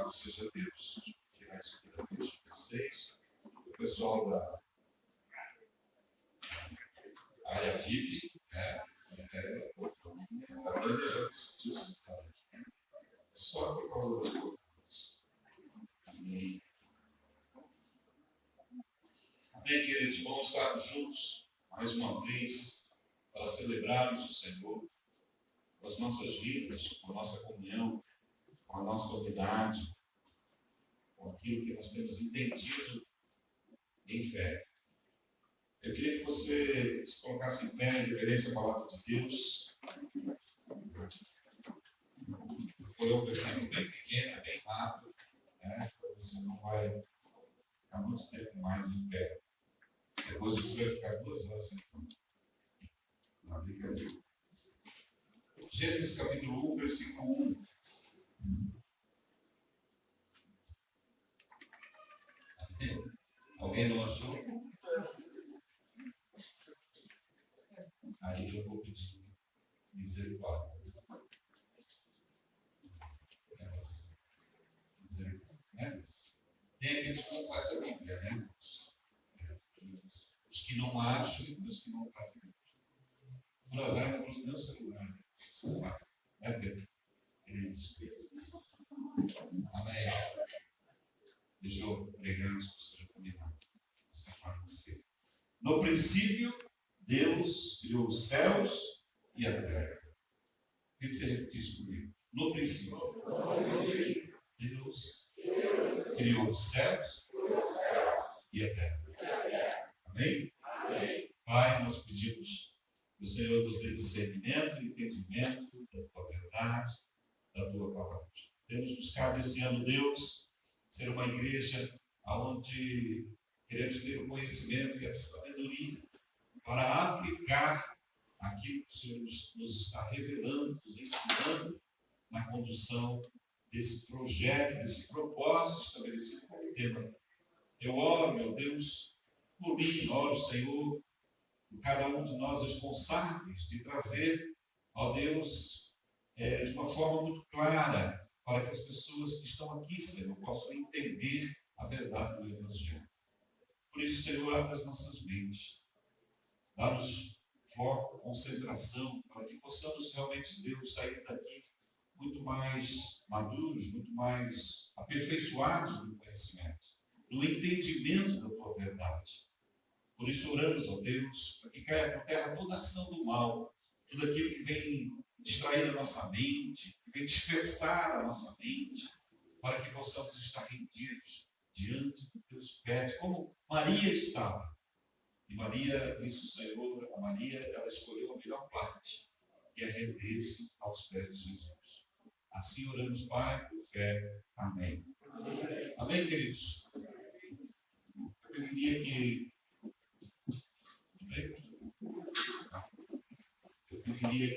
Louvado seja Deus. Que mais uma vez com vocês. O pessoal da área VIP, a Tânia já decidiu sentar aqui. Só por causa das coisas. Amém, queridos? Vamos estar juntos mais uma vez para celebrarmos o Senhor, com as nossas vidas, com a nossa comunhão, com a nossa unidade, com aquilo que nós temos entendido em fé. Eu queria que você se colocasse em pé em reverência à palavra de Deus. Foi um versículo bem pequeno, bem rápido, né? Você não vai ficar muito tempo mais em pé. Depois você vai ficar 2 horas sentado. Não, brincadeira. Gênesis capítulo 1, versículo 1. Alguém não achou? Aí eu vou pedir misericórdia. Tem aqueles que não fazem a Bíblia, né? Os que não acham e os que não fazem. Por azar, eu trouxe meu celular. Esse celular. Pedro? Amém. Deixa eu pregar antes que você já combinado. Essa parte de ser. No princípio, Deus criou os céus e a terra. O que você repetisse comigo? No princípio, Deus criou os céus e a terra. Amém? Pai, nós pedimos que o Senhor nos dê discernimento e entendimento da tua verdade, da tua palavra. Temos buscado esse ano, Deus, ser uma igreja onde queremos ter o conhecimento e a sabedoria para aplicar aquilo que o Senhor nos está revelando, nos ensinando na condução desse projeto, desse propósito estabelecido como tema. Eu oro, meu Deus, por mim, oro, Senhor, por cada um de nós responsáveis de trazer, ó Deus, de uma forma muito clara, para que as pessoas que estão aqui, Senhor, possam entender a verdade do Evangelho. Por isso, Senhor, abre as nossas mentes, dá-nos foco, concentração, para que possamos realmente, Deus, sair daqui muito mais maduros, muito mais aperfeiçoados no conhecimento, no entendimento da tua verdade. Por isso oramos, ó Deus, para que caia por terra toda a ação do mal, tudo aquilo que vem distrair a nossa mente, que vem dispersar a nossa mente, para que possamos estar rendidos diante dos teus pés, como Maria estava. E Maria, disse o Senhor, a Maria, ela escolheu a melhor parte, que é render-se aos pés de Jesus. Assim oramos, Pai, por fé. Amém. Amém, queridos? Eu queria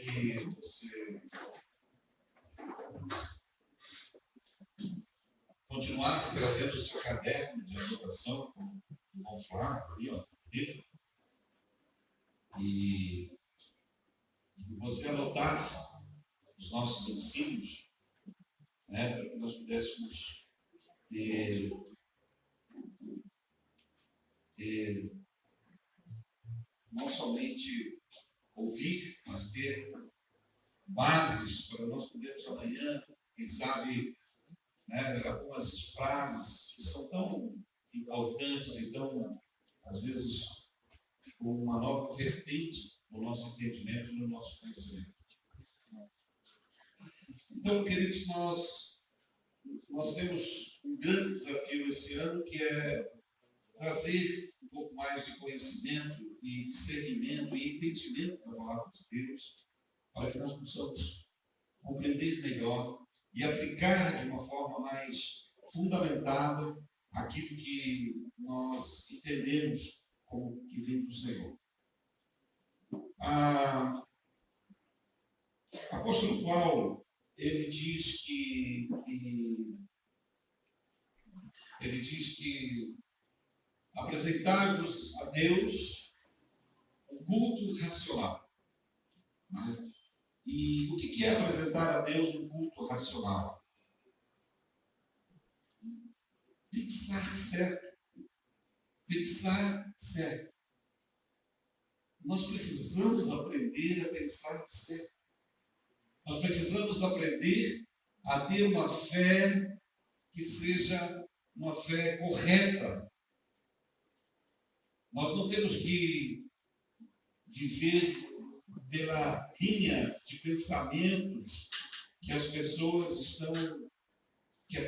que você continuasse trazendo o seu caderno de anotação com o Flávio ali, ó, e você anotasse os nossos ensinos, né, para que nós pudéssemos não somente ouvir, mas ter bases para nós podermos amanhã, quem sabe, né, algumas frases que são tão importantes e tão, às vezes, com uma nova vertente no nosso entendimento e no nosso conhecimento. Então, queridos, nós temos um grande desafio esse ano, que é trazer um pouco mais de conhecimento e discernimento e entendimento da palavra de Deus, para que nós possamos compreender melhor e aplicar de uma forma mais fundamentada aquilo que nós entendemos como que vem do Senhor. Apóstolo Paulo, ele diz que apresentai-vos a Deus um culto racional. E o que é apresentar a Deus um culto racional? Pensar certo. Pensar certo. Nós precisamos aprender a pensar certo. Nós precisamos aprender a ter uma fé que seja uma fé correta. Nós não temos que viver pela linha de pensamentos que as pessoas estão, que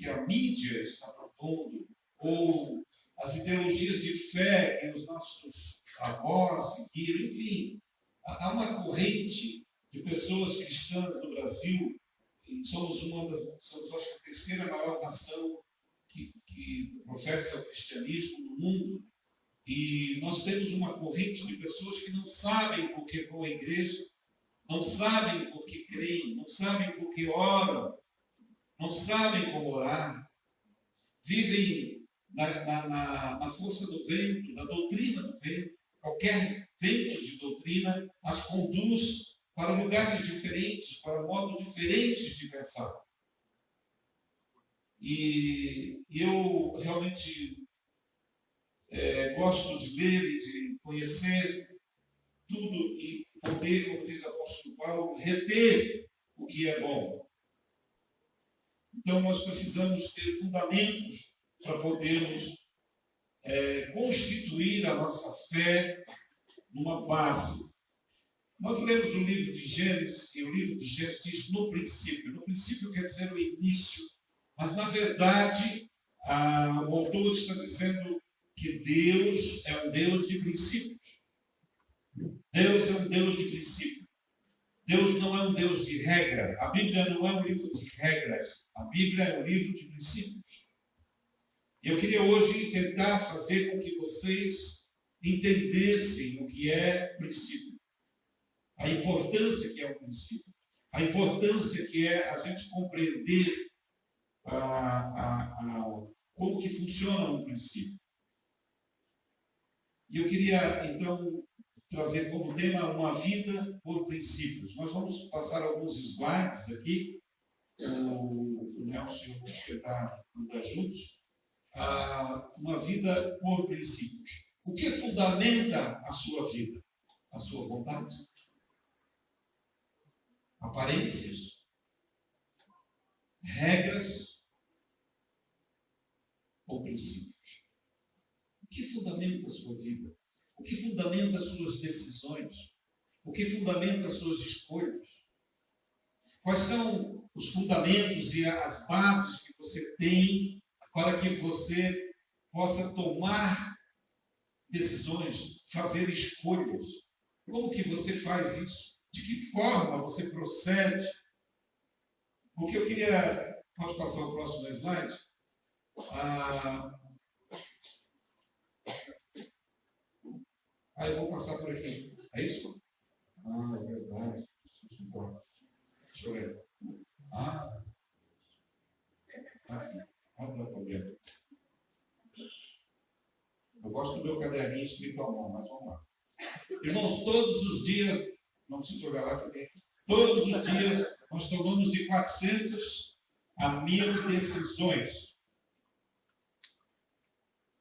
a mídia está propondo, ou as ideologias de fé que os nossos avós seguiram, enfim. Há uma corrente de pessoas cristãs no Brasil, e somos acho que a terceira maior nação que professa o cristianismo no mundo, e nós temos uma corrente de pessoas que não sabem por que vão à igreja, não sabem por que creem, não sabem por que oram, não sabem como orar, vivem na força do vento, da doutrina do vento. Qualquer vento de doutrina as conduz para lugares diferentes, para modos diferentes de pensar. E eu realmente gosto de ler e de conhecer tudo e poder, como diz o apóstolo Paulo, reter o que é bom. Então, nós precisamos ter fundamentos para podermos constituir a nossa fé numa base. Nós lemos o livro de Gênesis, e o livro de Gênesis diz no princípio. No princípio quer dizer o início, mas na verdade o autor está dizendo que Deus é um Deus de princípios. Deus é um Deus de princípio. Deus não é um Deus de regra. A Bíblia não é um livro de regras. A Bíblia é um livro de princípios. E eu queria hoje tentar fazer com que vocês entendessem o que é princípio. A importância que é um princípio. A importância que é a gente compreender como que funciona um princípio. E eu queria, então, trazer como tema uma vida por princípios. Nós vamos passar alguns slides aqui. O Nelson e eu vamos tentar andar juntos. Uma vida por princípios. O que fundamenta a sua vida? A sua vontade? Aparências? Regras? Ou princípios? O que fundamenta a sua vida? O que fundamenta as suas decisões? O que fundamenta as suas escolhas? Quais são os fundamentos e as bases que você tem para que você possa tomar decisões, fazer escolhas? Como que você faz isso? De que forma você procede? Porque eu queria... Pode passar o próximo slide? Eu vou passar por aqui. É isso? É verdade. Deixa eu ver. Aqui. Não dá problema. Eu gosto do meu caderninho escrito à mão, mas vamos lá. Irmãos, todos os dias, não preciso olhar lá também, todos os dias nós tomamos de 400 a 1000 decisões.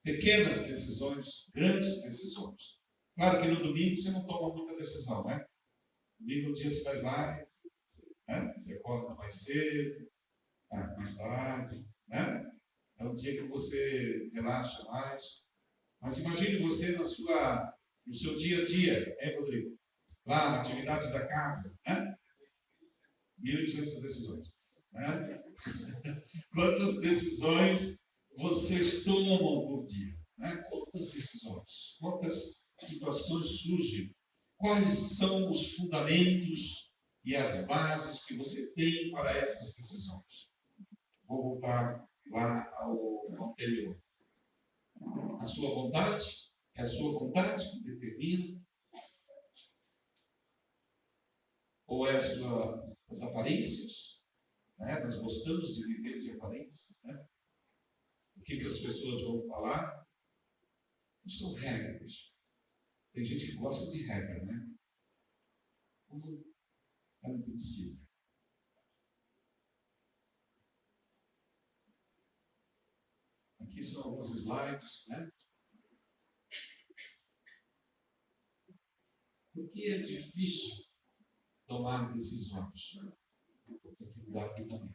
Pequenas decisões, grandes decisões. Claro que no domingo você não toma muita decisão, né? Domingo no dia você faz lá, né? Você acorda mais cedo, mais tarde, né? É um dia que você relaxa mais. Mas imagine você no seu dia a dia, Rodrigo? Lá na atividade da casa, né? 1.200 decisões. Né? Quantas decisões vocês tomam por dia? Né? Quantas decisões? Quantas situações surgem? Quais são os fundamentos e as bases que você tem para essas decisões? Vou voltar lá ao anterior. A sua vontade? É a sua vontade que determina? Ou é as aparências? Né? Nós gostamos de viver de aparências. Né? O que as pessoas vão falar? Não são regras. Tem gente que gosta de regra, né? Como é um princípio. Aqui são alguns slides, né? Porque é difícil tomar decisões. Vou ter que mudar aqui também.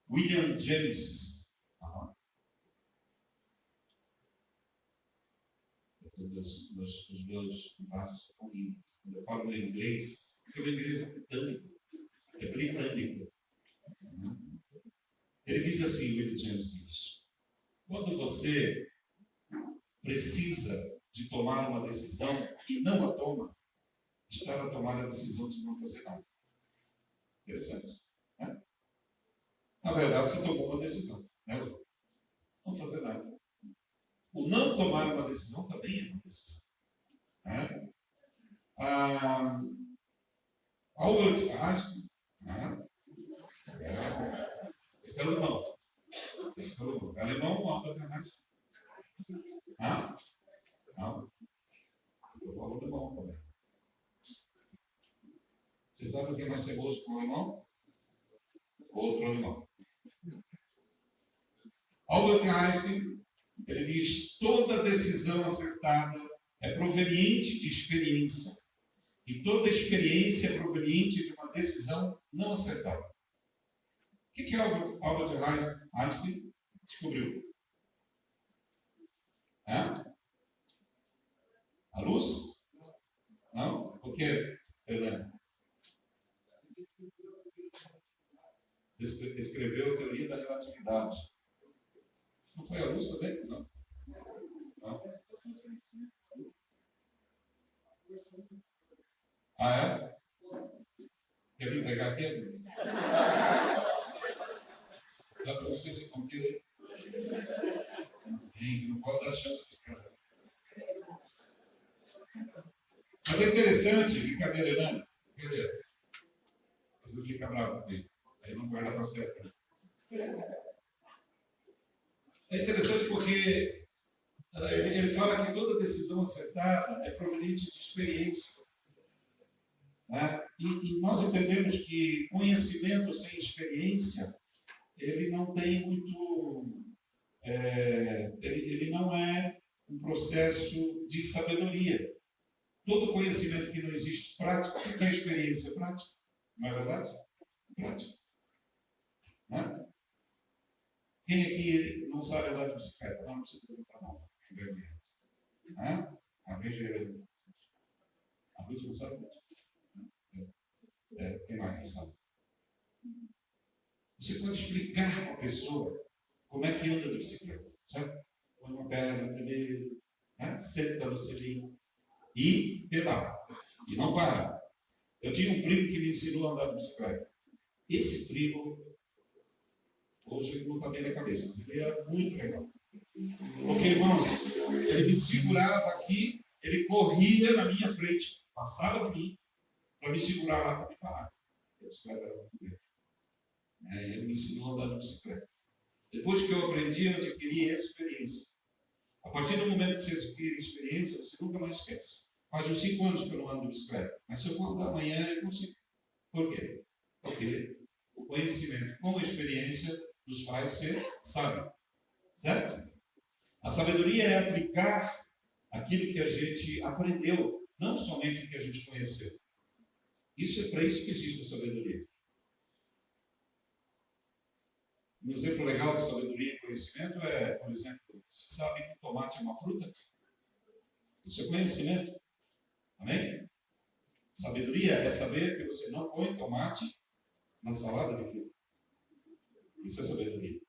William James. Os meus vasos estão lindos. Quando eu falo em inglês, porque o inglês é britânico. É britânico. Ele diz assim, William James diz: quando você precisa de tomar uma decisão e não a toma, está a tomar a decisão de não fazer nada. Interessante, né? Na verdade, você tomou uma decisão, né? Não fazer nada. O não tomar uma decisão também é uma decisão, né? Albert Einstein, né? Esse é alemão. É alemão, Albert Einstein? Não. Eu falo alemão também. Você sabe o que é mais famoso com o alemão? Outro alemão. Albert Einstein, ele diz: toda decisão acertada é proveniente de experiência. E toda experiência é proveniente de uma decisão não acertada. O que Albert Einstein descobriu? A luz? Não? Por quê, Helena? Escreveu a teoria da relatividade. Não foi a luz também? Não. É? Quer vir pregar aqui? Dá para você se conter? Não pode dar chance para pregar. Mas é interessante, brincadeira, Helena. Brincadeira. Mas eu fico bravo comigo. Aí não guarda para certo. É interessante porque ele fala que toda decisão acertada é proveniente de experiência. Né? E nós entendemos que conhecimento sem experiência, ele não tem muito... ele não é um processo de sabedoria. Todo conhecimento que não existe prática, o que é experiência prática? Não é verdade? Prática. Né? Quem aqui não sabe andar de bicicleta? Não precisa perguntar não. A Ruth não sabe? Quem mais não sabe? Você pode explicar para a pessoa como é que anda de bicicleta, sabe? Põe uma perna primeiro, né? Senta no selinho e pedala. E não para. Eu tinha um primo que me ensinou a andar de bicicleta. Esse primo, hoje ele não está bem na cabeça, mas ele era muito legal. Porque, irmãos, ele me segurava aqui, ele corria na minha frente, passava de mim, para me segurar lá para me parar. A bicicleta era muito grande. Ele me ensinou a andar de bicicleta. Depois que eu aprendi, eu adquiri experiência. A partir do momento que você adquire experiência, você nunca mais esquece. Faz uns 5 anos que eu não ando de bicicleta, mas se eu for andar amanhã, eu consigo. Por quê? Porque o conhecimento com a experiência nos faz ser sábio. Certo? A sabedoria é aplicar aquilo que a gente aprendeu, não somente o que a gente conheceu. Isso é para isso que existe a sabedoria. Um exemplo legal de sabedoria e conhecimento é, por exemplo, você sabe que tomate é uma fruta? Isso é conhecimento. Amém? Sabedoria é saber que você não põe tomate na salada de fruta. Isso é sabedoria.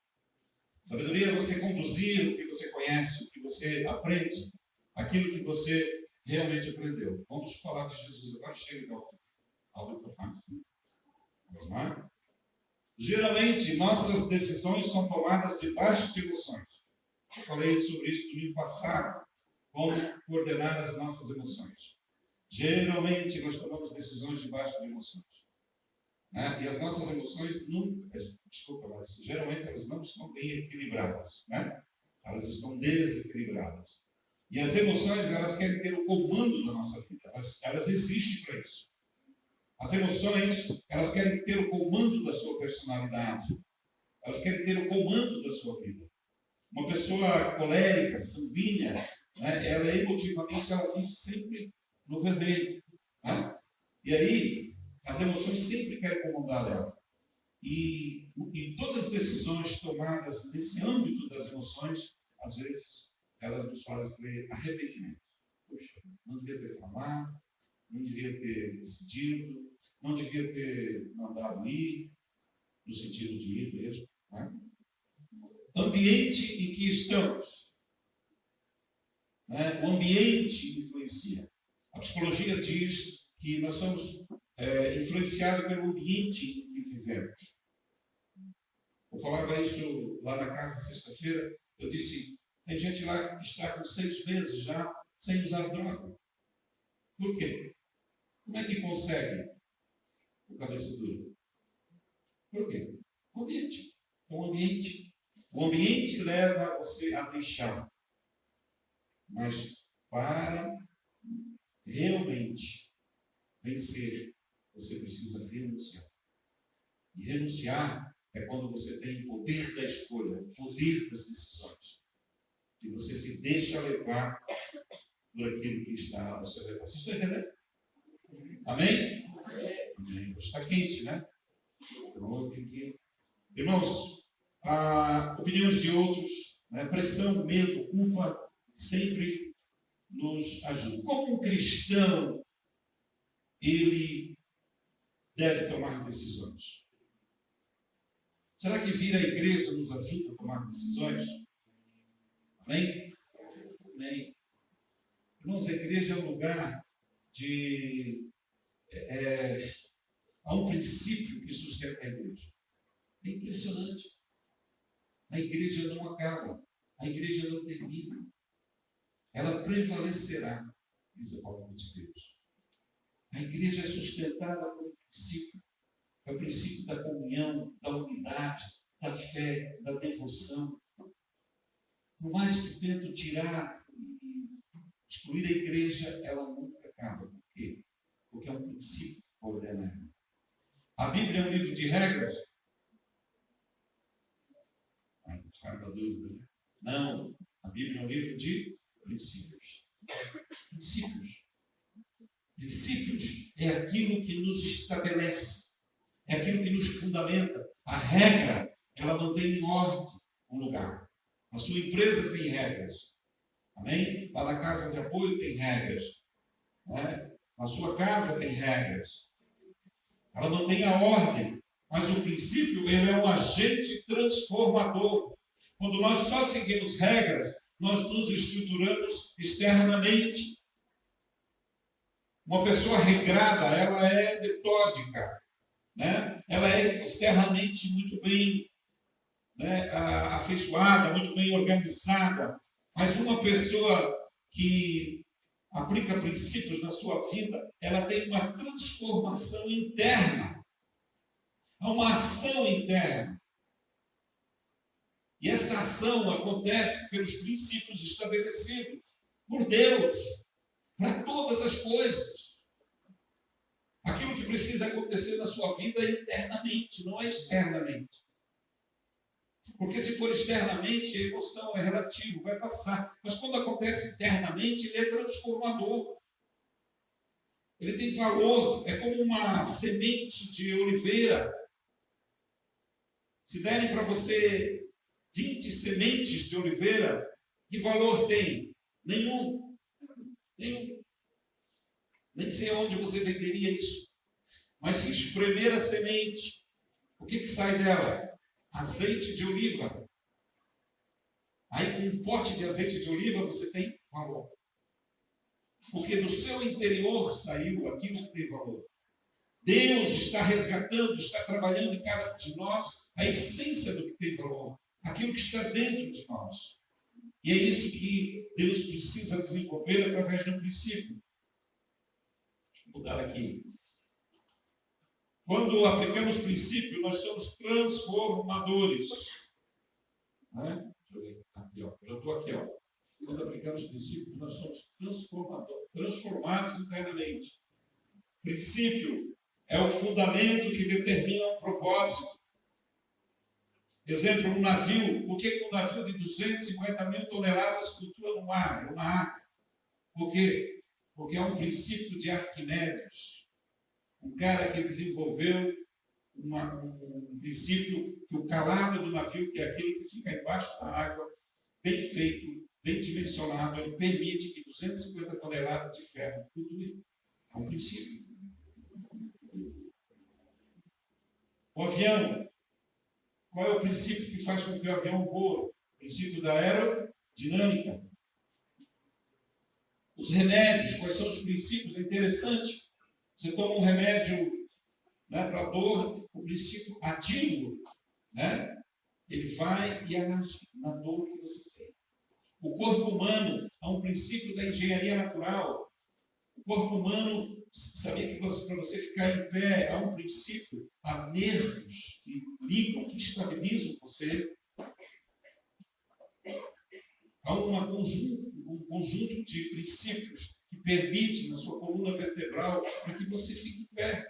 Sabedoria é você conduzir o que você conhece, o que você aprende, aquilo que você realmente aprendeu. Vamos falar de Jesus agora. Chega ao Einstein. Vamos lá? Geralmente, nossas decisões são tomadas debaixo de emoções. Eu falei sobre isso no domingo passado, como coordenar as nossas emoções. Geralmente, nós tomamos decisões debaixo de emoções. Né? E as nossas emoções nunca, mas geralmente elas não estão bem equilibradas. Né? Elas estão desequilibradas. E as emoções, elas querem ter o comando da nossa vida. Elas existem para isso. As emoções, elas querem ter o comando da sua personalidade. Elas querem ter o comando da sua vida. Uma pessoa colérica, sanguínea, né, ela emotivamente ela vive sempre no vermelho. Né? E aí, as emoções sempre querem comandar ela. E todas as decisões tomadas nesse âmbito das emoções, às vezes, elas nos fazem ter arrependimento. Poxa, não devia ter falado, não devia ter decidido, não devia ter mandado ir, no sentido de ir mesmo. Né? Ambiente em que estamos. Né? O ambiente influencia. A psicologia diz que nós somos influenciados pelo ambiente em que vivemos. Eu falava isso lá na casa sexta-feira. Eu disse, tem gente lá que está com 6 meses já sem usar droga. Por quê? Como é que consegue o cabeça dura? Por quê? O ambiente. O ambiente. O ambiente leva você a deixar. Mas para realmente vencer, você precisa renunciar. E renunciar é quando você tem o poder da escolha, o poder das decisões. E você se deixa levar por aquilo que está ao seu redor. Vocês estão entendendo? Amém? Amém. Está quente, né? Irmãos, opiniões de outros, né? Pressão, medo, culpa, sempre nos ajudam. Como um cristão, ele deve tomar decisões. Será que vir à igreja nos ajuda a tomar decisões? Amém? Amém. Irmãos, a igreja é um lugar de... há um princípio que sustenta a igreja. É impressionante. A igreja não acaba. A igreja não termina. Ela prevalecerá, diz a palavra de Deus. A igreja é sustentada por um princípio. É o princípio da comunhão, da unidade, da fé, da devoção. Por mais que tento tirar e excluir a igreja, ela nunca acaba. Por quê? Porque é um princípio ordenado. A Bíblia é um livro de regras? Não, dúvida, né? Não. A Bíblia é um livro de princípios. Princípios. Princípios é aquilo que nos estabelece. É aquilo que nos fundamenta. A regra, ela mantém em ordem um lugar. A sua empresa tem regras. Amém? Lá na casa de apoio tem regras. Né? A sua casa tem regras. Ela mantém a ordem. Mas o princípio, ele é um agente transformador. Quando nós só seguimos regras, nós nos estruturamos externamente. Uma pessoa regrada, ela é metódica. Né? Ela é externamente muito bem, né, afeiçoada, muito bem organizada. Mas uma pessoa que aplica princípios na sua vida, ela tem uma transformação interna. Há uma ação interna. E essa ação acontece pelos princípios estabelecidos por Deus, para todas as coisas. Aquilo que precisa acontecer na sua vida é internamente, não é externamente. Porque se for externamente, a emoção é relativa, vai passar. Mas quando acontece internamente, ele é transformador. Ele tem valor, é como uma semente de oliveira. Se derem para você 20 sementes de oliveira, que valor tem? Nenhum. Nenhum. Nem sei onde você venderia isso. Mas se espremer a semente, o que sai dela? Azeite de oliva. Aí com um pote de azeite de oliva você tem valor. Porque do seu interior saiu aquilo que tem valor. Deus está resgatando, está trabalhando em cada um de nós a essência do que tem valor. Aquilo que está dentro de nós. E é isso que Deus precisa desenvolver através de um princípio. Vou mudar aqui. Quando aplicamos princípio, nós somos transformadores. Né? Aqui, ó. Já estou aqui. Ó. Quando aplicamos princípios, nós somos transformados internamente. Princípio é o fundamento que determina um propósito. Exemplo, um navio. Por que um navio de 250 mil toneladas flutua no mar, ou na água? Por quê? Porque é um princípio de Arquimedes. Um cara que desenvolveu um princípio que o calado do navio, que é aquilo que fica embaixo da água, bem feito, bem dimensionado, ele permite que 250 toneladas de ferro flutue. É um princípio. O avião. Qual é o princípio que faz com que o avião voe? O princípio da aerodinâmica. Os remédios, quais são os princípios? É interessante. Você toma um remédio, né, para dor, o princípio ativo, né, ele vai e age na dor que você tem. O corpo humano é um princípio da engenharia natural. O corpo humano, sabia que para você ficar em pé, há um princípio, há nervos que ligam, que estabilizam você. Há um conjunto de princípios que permitem na sua coluna vertebral para que você fique em pé.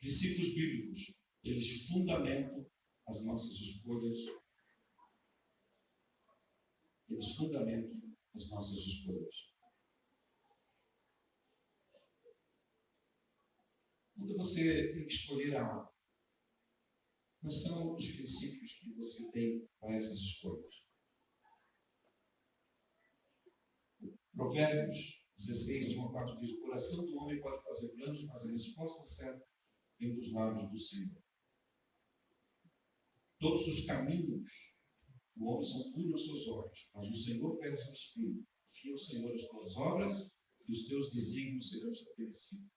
Princípios bíblicos, eles fundamentam as nossas escolhas. Eles fundamentam as nossas escolhas. Quando você tem que escolher algo, quais são os princípios que você tem para essas escolhas? Provérbios 16, de 1 a 4 diz: o coração do homem pode fazer planos, mas a resposta certa vem dos lábios do Senhor. Todos os caminhos do homem são puros aos seus olhos, mas o Senhor pesa o espírito. Confia ao Senhor as tuas obras e os teus desígnios serão estabelecidos.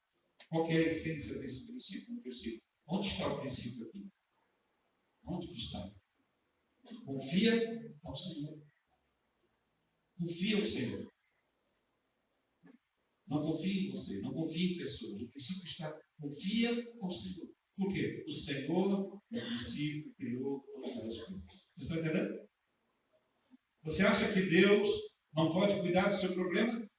Qual que é a essência desse princípio? No versículo. Onde está o princípio aqui? Onde está? Confia ao Senhor. Confia ao Senhor. Não confie em você, não confie em pessoas. O princípio está, confia ao Senhor. Por quê? O Senhor, no princípio, criou todas as coisas. Vocês estão entendendo? Você acha que Deus não pode cuidar do seu problema?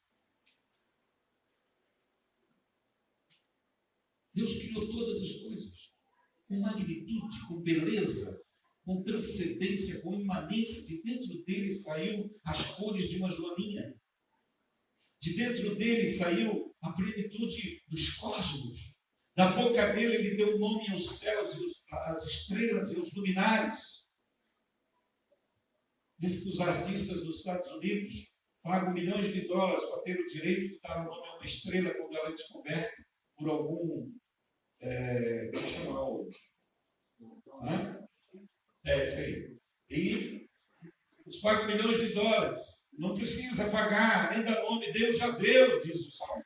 Deus criou todas as coisas com magnitude, com beleza, com transcendência, com imanência. De dentro dele saiu as cores de uma joaninha. De dentro dele saiu a plenitude dos cosmos. Da boca dele ele deu nome aos céus, às estrelas e aos luminares. Diz que os artistas dos Estados Unidos pagam milhões de dólares para ter o direito de dar o nome a uma estrela quando ela é descoberta por algum... como chama o... isso aí. E eles pagam milhões de dólares. Não precisa pagar, nem dar nome. Deus já deu, diz o Salmos.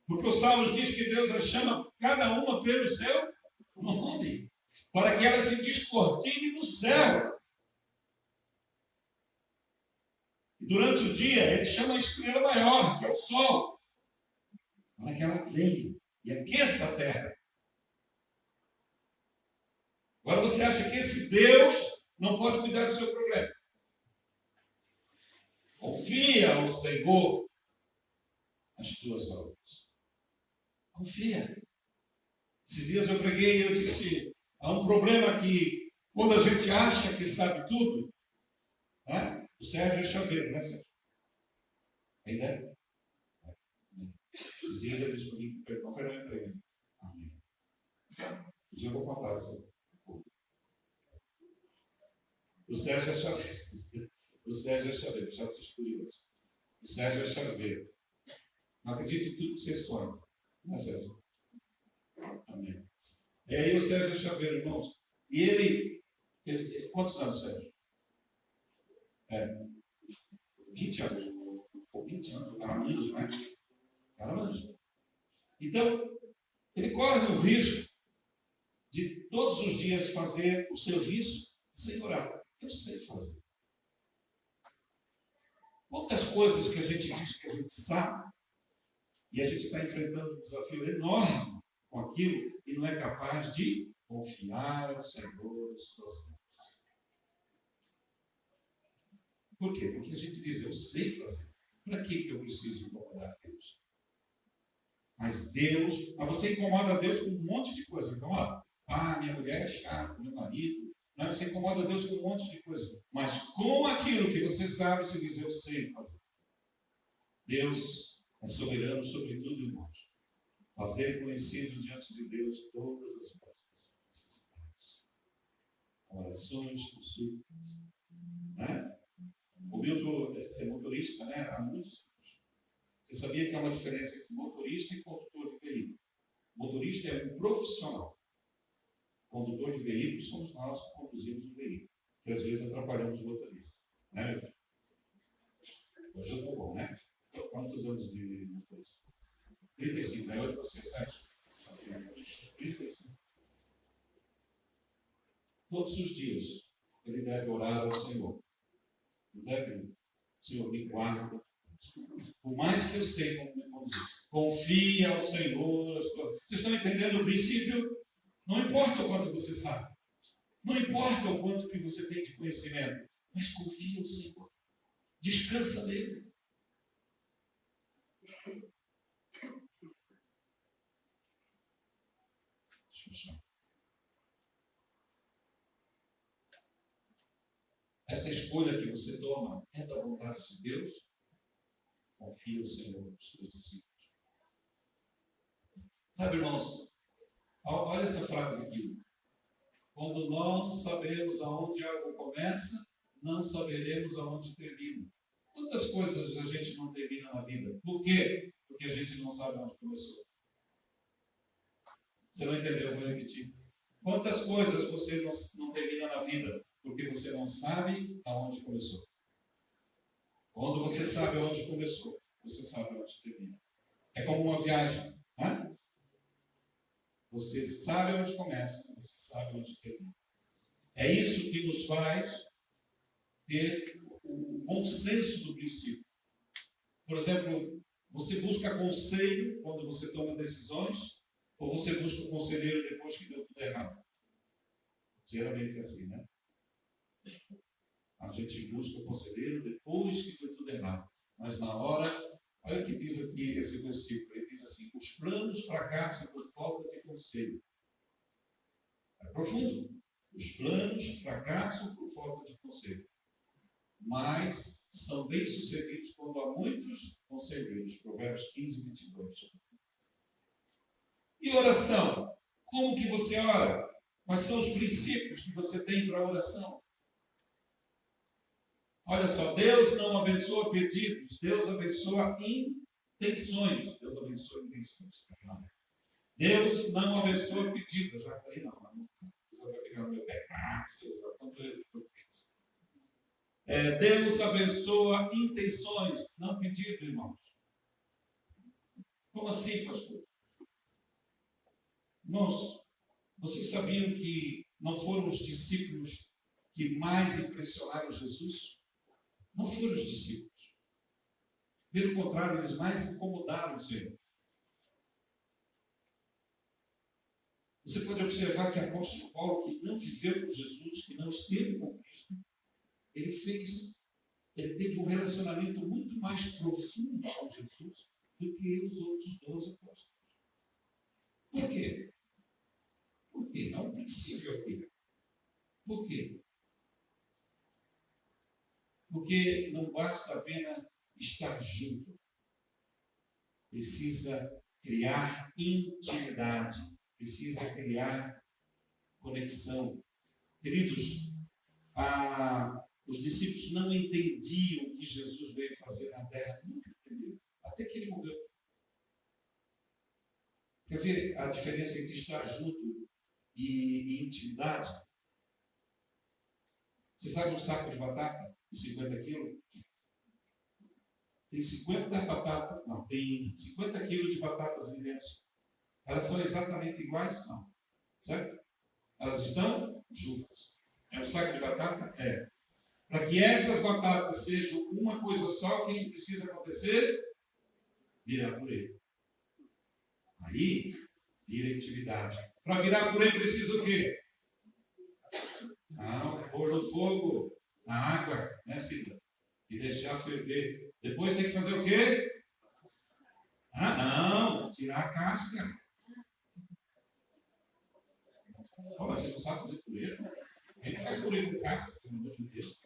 Porque o Salmos diz que Deus as chama cada uma pelo seu nome, para que ela se descortine no céu. E durante o dia, ele chama a estrela maior, que é o Sol, para que ela venha e aqueça a terra. Agora você acha que esse Deus não pode cuidar do seu problema? Confia ao Senhor as tuas obras. Confia. Esses dias eu preguei e eu disse, há um problema que, quando a gente acha que sabe tudo, né? O Sérgio é chaveiro, né, Sérgio? Ainda é? Esses dias ele disse comigo, não perdoe para ele. Amém. Um dia eu vou contar isso. O Sérgio é chaveiro. O Sérgio é chaveiro, já se curioso. O Sérgio é chaveiro. Não acredite em tudo que você sonha. Não é, Sérgio? Amém. E aí o Sérgio é chaveiro, irmãos. E ele quantos anos, Sérgio? 20 anos. Ou 20 anos. O cara manja, né? O cara manja. Então, ele corre o risco de todos os dias fazer o serviço sem orar. Eu sei fazer. Quantas coisas que a gente diz que a gente sabe, e a gente está enfrentando um desafio enorme com aquilo e não é capaz de confiar ao Senhor as suas mãos. Por quê? Porque a gente diz, eu sei fazer. Para que eu preciso incomodar Deus? Mas você incomoda Deus com um monte de coisa. Então, minha mulher é chata, meu marido. Não, você incomoda Deus com um monte de coisa. Mas com aquilo que você sabe, você diz, eu sei fazer. Deus é soberano sobre tudo, irmãos. Fazer conhecido diante de Deus todas as vossas necessidades. Orações, consultas. Né? O Milton é motorista, né? Há muitos anos. Você sabia que há uma diferença entre motorista e condutor de veículo? Motorista é um profissional. Condutor de veículo somos nós que conduzimos o veículo. Que às vezes atrapalhamos o motorista. Né, meu? Hoje eu estou bom, né? Quantos anos de motorista? 35, né? Hoje você 7. 35. Todos os dias ele deve orar ao Senhor. Não deve, Senhor, me guarda. Por mais que eu sei como me conduzir. Confia ao Senhor. Vocês estão entendendo o princípio? Não importa o quanto você sabe. Não importa o quanto que você tem de conhecimento. Mas confia no Senhor. Descansa nele. Esta escolha que você toma é da vontade de Deus? Confia no Senhor dos seus discípulos. Sabe, irmãos, olha essa frase aqui. Quando não sabemos aonde algo começa, não saberemos aonde termina. Quantas coisas a gente não termina na vida? Por quê? Porque a gente não sabe onde começou. Você não entendeu? Eu vou repetir. Quantas coisas você não termina na vida? Porque você não sabe aonde começou. Quando você sabe aonde começou, você sabe aonde termina. É como uma viagem. Né? Você sabe onde começa, você sabe onde termina. É isso que nos faz ter o bom senso do princípio. Por exemplo, você busca conselho quando você toma decisões, ou você busca o conselheiro depois que deu tudo errado? Geralmente é assim, né? A gente busca o conselheiro depois que deu tudo errado. Mas na hora, olha o que diz aqui esse versículo. Ele diz assim, os planos fracassam por falta de conselho. É profundo. Os planos fracassam por falta de conselho. Mas são bem-sucedidos quando há muitos conselheiros. Provérbios 15, 22. E oração? Como que você ora? Quais são os princípios que você tem para a oração? Olha só, Deus não abençoa pedidos, Deus abençoa intenções. Deus abençoa intenções. Deus não abençoa pedidos. Eu já falei, não. Deus vai pegar no meu pé. Deus abençoa intenções, não pedido, irmãos. Como assim, pastor? Irmãos, vocês sabiam que não foram os discípulos que mais impressionaram Jesus? Não foram os discípulos. Pelo contrário, eles mais incomodaram o Senhor. Você pode observar que o apóstolo Paulo, que não viveu com Jesus, que não esteve com Cristo, ele teve um relacionamento muito mais profundo com Jesus do que os outros 12 apóstolos. Por quê? Por quê? É um princípio aqui. Por quê? Porque não basta apenas estar junto. Precisa criar intimidade. Precisa criar conexão. Queridos, os discípulos não entendiam o que Jesus veio fazer na terra. Nunca entenderam. Até que ele morreu. Quer ver a diferença entre estar junto e intimidade? Você sabe um saco de batata de 50 quilos? Tem 50 batatas, não, tem 50 quilos de batatas ali dentro. Elas são exatamente iguais? Não. Certo? Elas estão juntas. É um saco de batata? É. Para que essas batatas sejam uma coisa só, o que precisa acontecer? Virar purê. Aí, vira intimidade. Para virar purê precisa o quê? Pôr no fogo, na água, né, Cida? E deixar ferver. Depois tem que fazer o quê? Não. tirar a casca. Olha, você não sabe fazer purê? Ele faz purê com casca, pelo amor de Deus.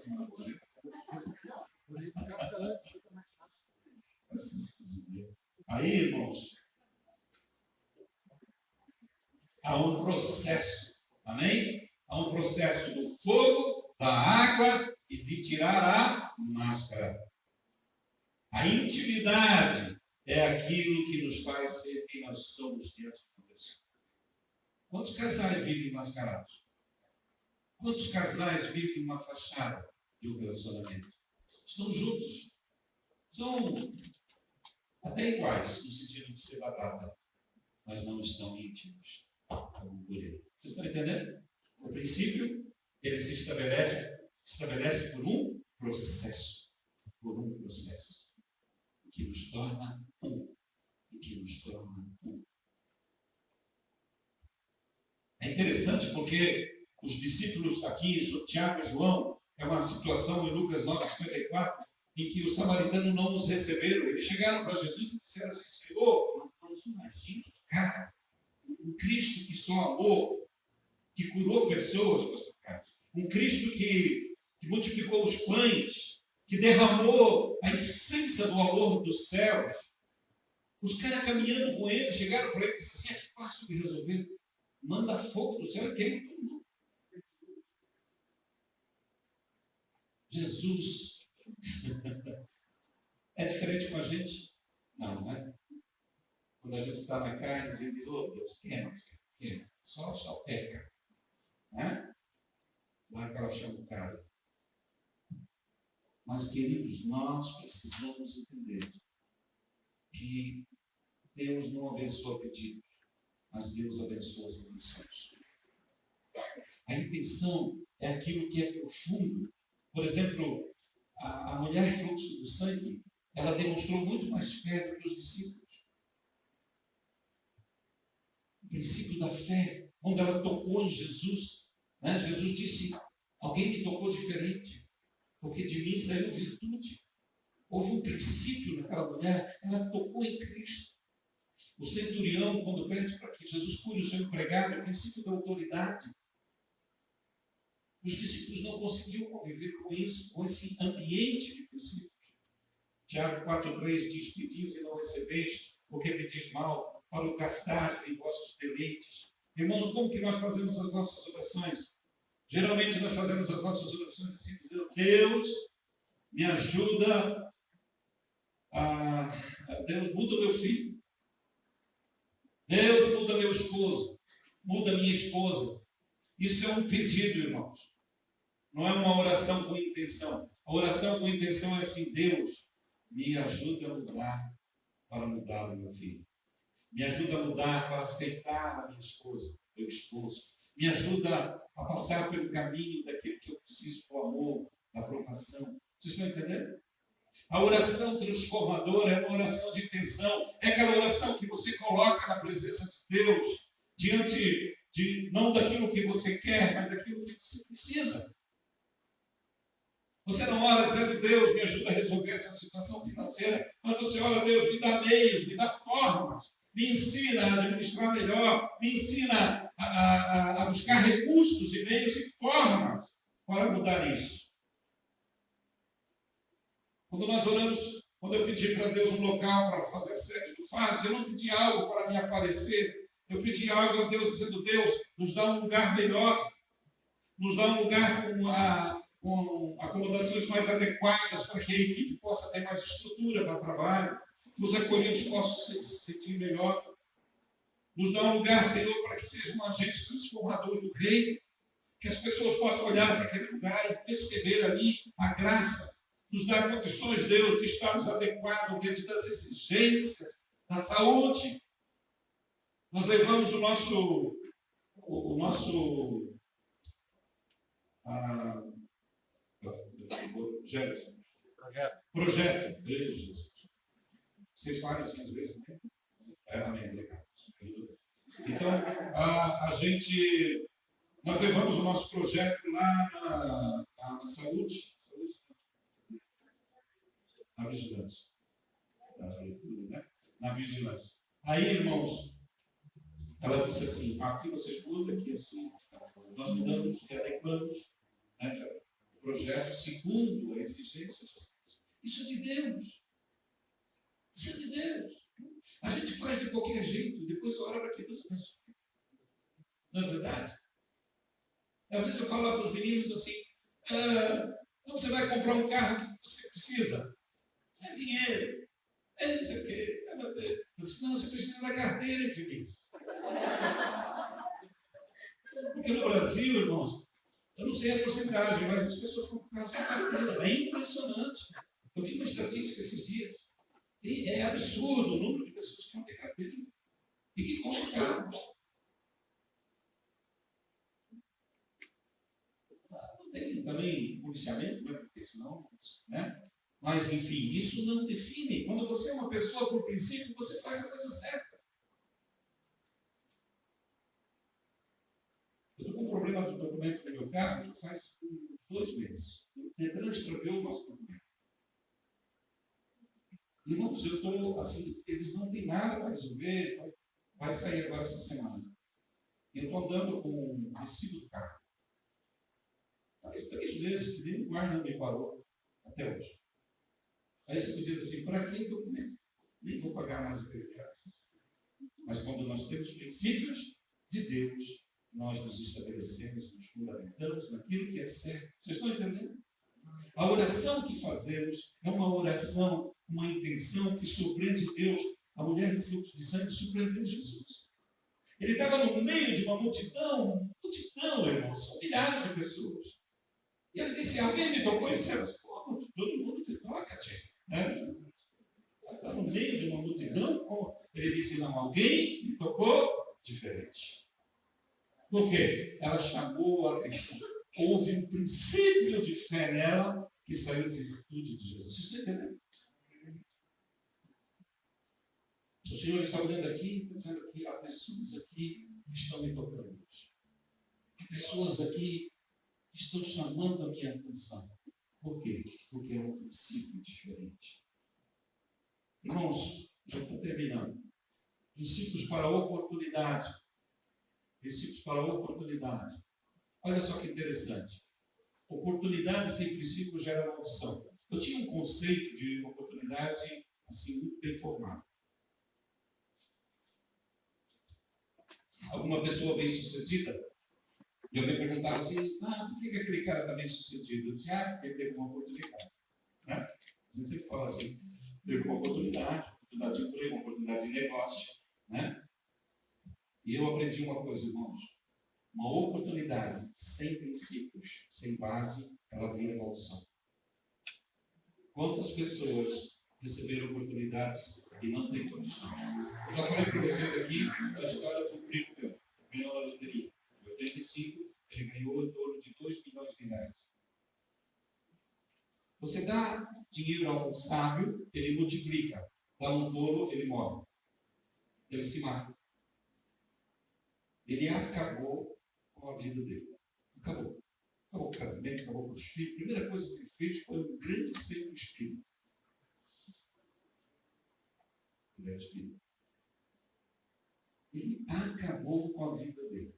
Aí, irmãos, há um processo, amém? Há um processo do fogo, da água e de tirar a máscara. A intimidade é aquilo que nos faz ser quem nós somos diante de Deus. Quantos casais vivem mascarados? Quantos casais vivem uma fachada de um relacionamento? Estão juntos. São até iguais, no sentido de ser batata, mas não estão íntimos. Vocês estão entendendo? O princípio, ele se estabelece por um processo. Por um processo. Que nos torna um. E que nos torna um. É interessante porque os discípulos aqui, Tiago e João, é uma situação em Lucas 9,54, em que os samaritanos não os receberam. Eles chegaram para Jesus e disseram assim: Senhor, nós imaginamos, cara, um Cristo que só amou, que curou pessoas, pastor Carlos, um Cristo que multiplicou os pães, que derramou a essência do amor dos céus. Os caras caminhando com ele, chegaram para ele e disseram assim: é fácil de resolver. Manda fogo do céu e queima todo mundo. Jesus é diferente com a gente? Não, não é? Quando a gente está na carne, a gente diz: oh Deus, queima, queima. Só peca. Né? Lá que ela chama o cara. Mas, queridos, nós precisamos entender que Deus não abençoa pedidos, mas Deus abençoa as intenções. A intenção é aquilo que é profundo. Por exemplo, a mulher fluxo do sangue, ela demonstrou muito mais fé do que os discípulos. O princípio da fé, quando ela tocou em Jesus, né? Jesus disse: alguém me tocou diferente, porque de mim saiu virtude. Houve um princípio naquela mulher, ela tocou em Cristo. O centurião, quando pede para que Jesus cure o seu empregado, é o princípio da autoridade. Os discípulos não conseguiam conviver com isso, com esse ambiente de princípios. Tiago 4,3 diz: pedis e não recebeis, porque pedis mal, para o gastar em vossos deleites. Irmãos, como que nós fazemos as nossas orações? Geralmente nós fazemos as nossas orações assim, dizendo: Deus, me ajuda Deus, muda meu filho. Deus, muda meu esposo. Muda minha esposa. Isso é um pedido, irmãos. Não é uma oração com intenção. A oração com intenção é assim: Deus, me ajuda a mudar para mudar o meu filho. Me ajuda a mudar para aceitar a minha esposa, meu esposo. Me ajuda a passar pelo caminho daquilo que eu preciso do amor, da aprovação. Vocês estão entendendo? A oração transformadora é uma oração de intenção. É aquela oração que você coloca na presença de Deus, diante não daquilo que você quer, mas daquilo que você precisa. Você não ora dizendo: Deus, me ajuda a resolver essa situação financeira. Mas você ora: Deus, me dá meios, me dá formas, me ensina a administrar melhor, me ensina a buscar recursos e meios e formas para mudar isso. Quando nós oramos, quando eu pedi para Deus um local para fazer a sede do FAS, eu não pedi algo para me aparecer. Eu pedi algo a Deus dizendo: Deus, nos dá um lugar melhor, nos dá um lugar com acomodações mais adequadas para que a equipe possa ter mais estrutura para trabalho, nos acolhidos possam se sentir melhor. Nos dá um lugar, Senhor, para que seja um agente transformador do reino, que as pessoas possam olhar para aquele lugar e perceber ali a graça. Nos dá condições, Deus, de estarmos adequados dentro das exigências da saúde. Nós levamos o nosso projeto. Vocês falam assim às vezes, né? Amém. Então, nós levamos o nosso projeto lá na saúde, na vigilância. Na vigilância. Aí, irmãos, ela disse assim, aqui vocês mudam, aqui assim. Nós mudamos e adequamos, né, o projeto segundo a exigência. Isso é de Deus. Isso é de Deus. A gente faz de qualquer jeito, depois ora para que Deus abençoe. Não é verdade? Às vezes eu falo para os meninos assim, então você vai comprar um carro que você precisa. É dinheiro. É não sei o quê. Eu disse, não, você precisa da carteira, infeliz. Porque no Brasil, irmãos, eu não sei a porcentagem, mas as pessoas compram carro sem carteira. É impressionante. Eu vi uma estatística esses dias. E é absurdo o número de pessoas que não têm carteira e que compram carro. Não tem também policiamento, não é? Porque senão, né? Mas, enfim, isso não define. Quando você é uma pessoa por princípio, você faz a coisa certa. Eu estou com um problema do documento do meu carro faz uns 2 meses. Tentando extraviar o nosso documento. Irmãos, eu estou assim, eles não têm nada para resolver, vai sair agora essa semana. Eu estou andando com o recibo do carro. Faz 3 meses que nem o guarda me parou até hoje. Aí você diz assim, para que documento? Nem vou pagar mais aquele taxas. Mas quando nós temos princípios de Deus, nós nos estabelecemos, nos fundamentamos naquilo que é certo. Vocês estão entendendo? A oração que fazemos é uma oração, uma intenção que surpreende Deus. A mulher do fluxo de sangue surpreendeu Jesus. Ele estava no meio de uma multidão, irmãos, são milhares de pessoas. E ele disse, alguém me tocou? E disse, todo mundo te toca, Jeff. Está no meio de uma multidão. Ele disse, não, alguém me tocou diferente. Por quê? Ela chamou a atenção. Houve um princípio de fé nela que saiu de virtude de Jesus. Vocês estão entendendo? O Senhor está olhando aqui, dizendo que há pessoas aqui que estão me tocando hoje. Há pessoas aqui que estão chamando a minha atenção. Por quê? Porque é um princípio diferente. Irmãos, já estou terminando. Princípios para a oportunidade. Princípios para a oportunidade. Olha só que interessante. Oportunidade sem princípio gera maldição. Eu tinha um conceito de oportunidade assim, muito bem formado. Alguma pessoa bem-sucedida, e alguém perguntava assim, por que aquele cara está bem-sucedido? Eu disse, porque ele teve uma oportunidade. Né? A gente sempre fala assim, teve uma oportunidade de emprego, uma oportunidade de negócio. Né? E eu aprendi uma coisa, irmãos. Uma oportunidade sem princípios, sem base, ela vira maldição. Quantas pessoas receberam oportunidades e não têm condições? Eu já falei para vocês aqui a história de um primo meu, que ganhou na loteria. Em 85, ele ganhou em torno de 2 milhões de reais. Você dá dinheiro a um sábio, ele multiplica. Dá um tolo, ele morre. Ele se mata. Ele acabou com a vida dele. Acabou. Acabou com o casamento, acabou com os filhos. A primeira coisa que ele fez foi um grande centro espírita. Ele era espírita. Ele acabou com a vida dele.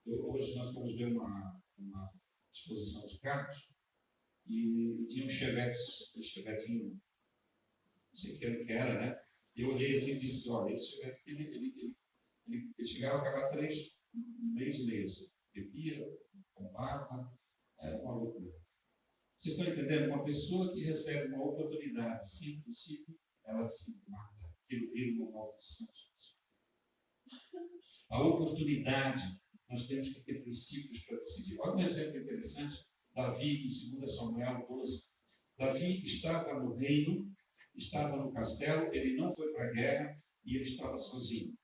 Hoje nós fomos ver uma exposição de carros e tinha um chevetinho, não sei que ano que era, né? E eu olhei assim e disse, olha, esse chevette, ele chegava a acabar 3 meses e meio. Bebia, bombava, era uma loucura. Vocês estão entendendo? Uma pessoa que recebe uma oportunidade sem princípio, ela se mata. Aquilo vira uma maldição. A oportunidade, nós temos que ter princípios para decidir. Olha um exemplo interessante. Davi, em 2 Samuel 12. Davi estava no reino, estava no castelo, ele não foi para a guerra e ele estava sozinho.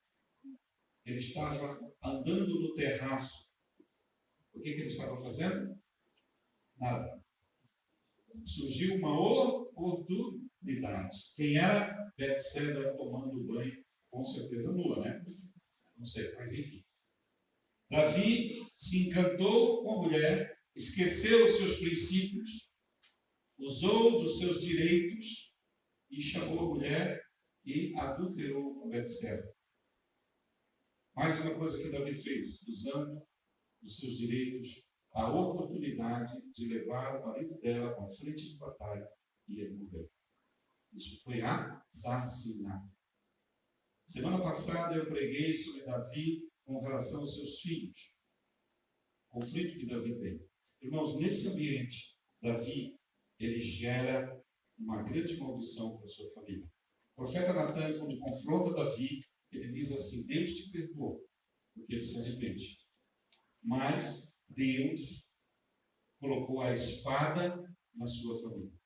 Ele estava andando no terraço. O que ele estava fazendo? Nada. Surgiu uma oportunidade. Quem era? Betseba tomando banho, com certeza nua, né? Não sei, mas enfim. Davi se encantou com a mulher, esqueceu os seus princípios, usou dos seus direitos e chamou a mulher e adulterou com Betseba. Mais uma coisa que Davi fez, usando os seus direitos, a oportunidade de levar o marido dela para a frente de batalha e ele morreu. Isso foi assassinato. Semana passada eu preguei sobre Davi com relação aos seus filhos. O conflito que Davi tem. Irmãos, nesse ambiente, Davi, ele gera uma grande maldição para a sua família. O profeta Natan, quando confronta Davi, ele diz assim: Deus te perdoou, porque ele se arrepende. Mas Deus colocou a espada na sua família.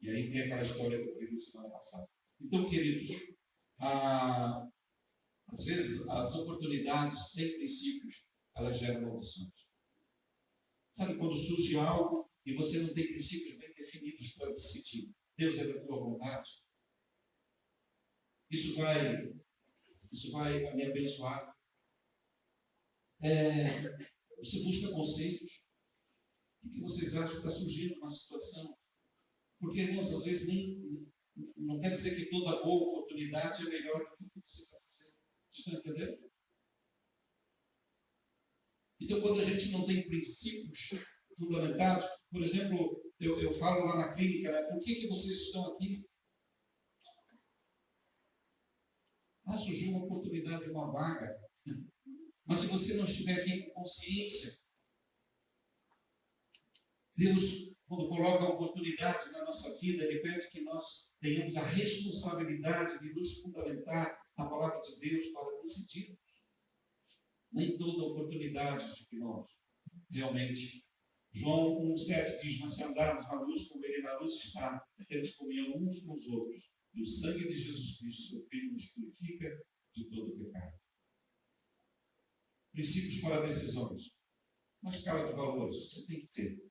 E aí tem aquela história que eu preguei semana passada. Então, queridos, às vezes as oportunidades sem princípios, elas geram maldições. Sabe quando surge algo e você não tem princípios bem definidos para decidir? Deus é da tua vontade? Isso vai me abençoar. Você busca conselhos. O que vocês acham que está surgindo uma situação? Porque, irmãos, às vezes não quer dizer que toda boa oportunidade é melhor do que você está fazendo. Vocês estão entendendo? Então, quando a gente não tem princípios fundamentados, por exemplo, eu falo lá na clínica, né, por que vocês estão aqui? Surgiu uma oportunidade, uma vaga. Mas se você não estiver aqui com consciência, Deus, quando coloca oportunidades na nossa vida, Ele pede que nós tenhamos a responsabilidade de nos fundamentar na palavra de Deus para decidir. Nem toda oportunidade de que nós realmente. João 1,7 diz: mas se andarmos na luz como Ele na luz está, temos comunhão uns com os outros, e o sangue de Jesus Cristo, seu Filho, nos purifica de todo pecado. Princípios para decisões. Uma escala de valores, você tem que ter.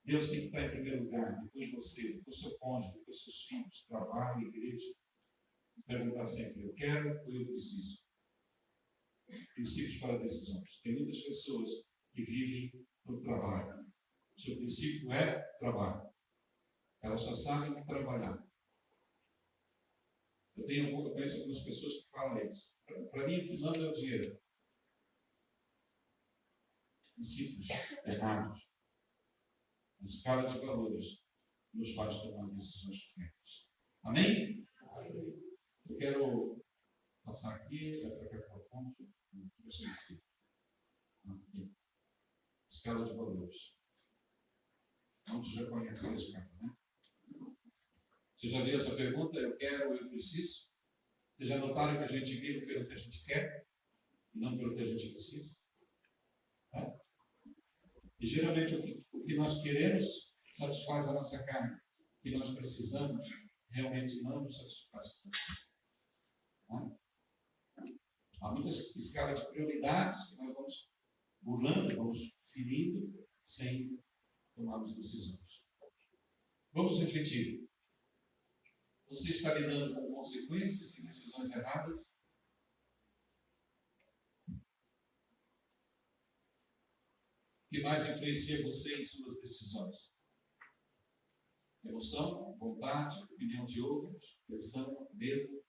Deus tem que estar em primeiro lugar, depois você, depois seu cônjuge, depois seus filhos, trabalho, igreja. Perguntar sempre: eu quero ou eu preciso? Princípios para decisões. Tem muitas pessoas que vivem por trabalho. O seu princípio é trabalho. Elas só sabem trabalhar. Eu conheço algumas pessoas que falam isso. Para mim, o que manda é o dinheiro. Princípios errados. A escala de valores nos faz tomar decisões corretas. Amém? Eu quero passar aqui, para cá o ponto. Aqui. Escala de valores. Muitos já conhecem a escala, né? Você já viu essa pergunta? Eu quero, eu preciso? Vocês já notaram que a gente vive pelo que a gente quer e não pelo que a gente precisa? Tá? E geralmente o que nós queremos satisfaz a nossa carne. O que nós precisamos realmente não nos satisfaz. Tá? Há muitas escalas de prioridades que nós vamos burlando, vamos ferindo sem tomarmos decisões. Vamos refletir. Você está lidando com consequências de decisões erradas? O que mais influencia você em suas decisões? Emoção, vontade, opinião de outros, pressão, medo?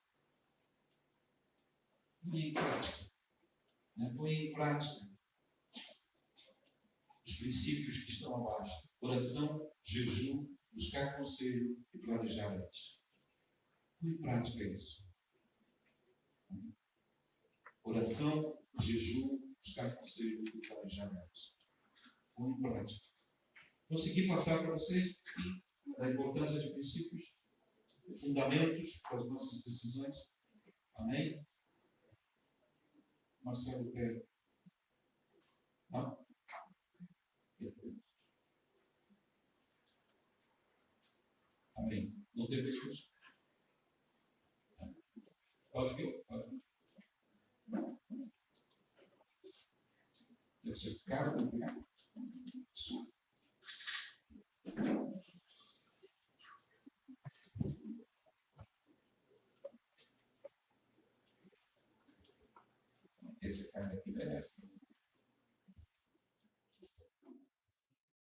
Põe em prática. Põe em prática os princípios que estão abaixo. Oração, jejum, buscar conselho e planejar antes. Põe em prática isso. Oração, jejum, buscar conselho e planejar antes. Põe em prática. Consegui passar para vocês a importância de princípios, de fundamentos para as nossas decisões. Amém? Marcelo quer. Não? Amém. Não tem pessoas? Pode vir? Pode vir. Deve ser caro, não tem?